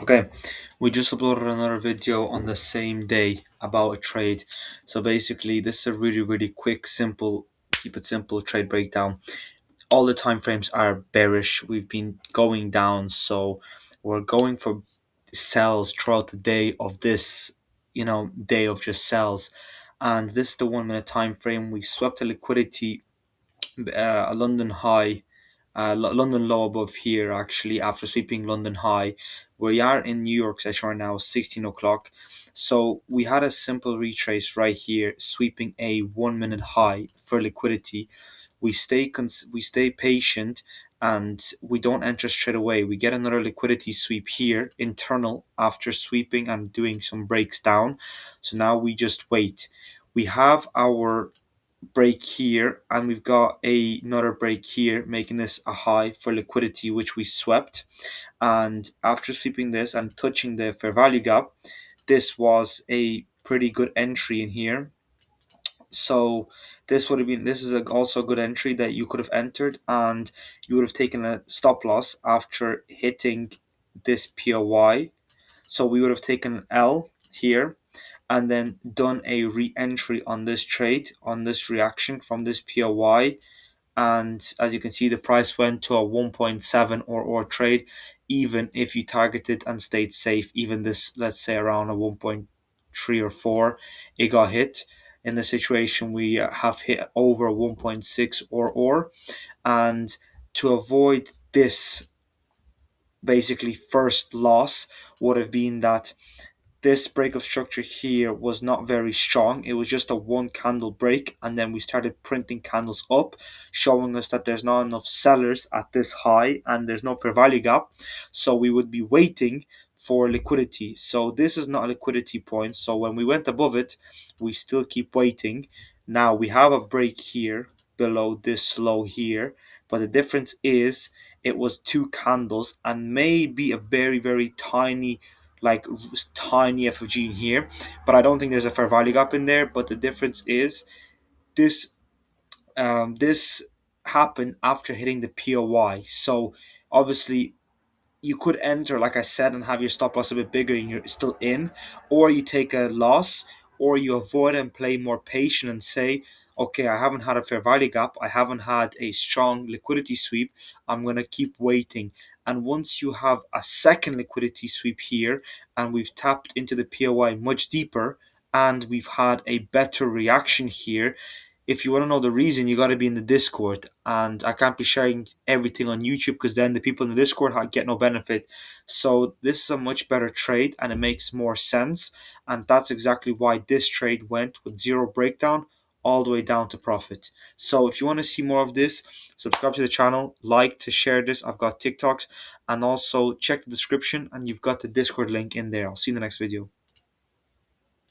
Okay, we just uploaded another video on the same day about a trade. So basically, this is a really quick, simple, keep it simple trade breakdown. All the time frames are bearish. We've been going down, so we're going for sells throughout the day of this, day of just sells. And this is the 1 minute time frame. We swept the liquidity, a London high, London low above here actually after sweeping London high. We are in New York session right now, 16 o'clock. So we had a simple retrace right here, sweeping a 1 minute high for liquidity. We stay patient and we don't enter straight away. We get another liquidity sweep here, internal, after sweeping and doing some breaks down. So now we just wait. We have our break here and we've got another break here, making this a high for liquidity, which we swept. And after sweeping this and touching the fair value gap, this was a pretty good entry in here. So this is also a good entry that you could have entered, and you would have taken a stop loss after hitting this POY. So we would have taken an L here and then done a re-entry on this trade, on this reaction from this POY. And as you can see, the price went to a 1.7 or trade, even if you targeted and stayed safe. Even this, let's say around a 1.3 or 4, it got hit. In the situation, we have hit over 1.6 or, and to avoid this, basically first loss would have been that this break of structure here was not very strong. It was just a one candle break, and then we started printing candles up, showing us that there's not enough sellers at this high and there's no fair value gap. So we would be waiting for liquidity. So this is not a liquidity point. So when we went above it, we still keep waiting. Now we have a break here below this low here, but the difference is it was two candles and maybe a very tiny, like tiny FFG in here, but I don't think there's a fair value gap in there. But the difference is this this happened after hitting the POY. So obviously you could enter, like I said, and have your stop loss a bit bigger and you're still in, or you take a loss, or you avoid and play more patient and say, okay, I haven't had a fair value gap, I haven't had a strong liquidity sweep, I'm going to keep waiting. And once you have a second liquidity sweep here, and we've tapped into the POI much deeper, and we've had a better reaction here, if you want to know the reason, you got to be in the Discord. And I can't be sharing everything on YouTube because then the people in the Discord get no benefit. So this is a much better trade and it makes more sense. And that's exactly why this trade went with zero breakdown all the way down to profit. So if you want to see more of this, subscribe to the channel, like to share this. I've got TikToks, and also check the description and you've got the Discord link in there. I'll see you in the next video.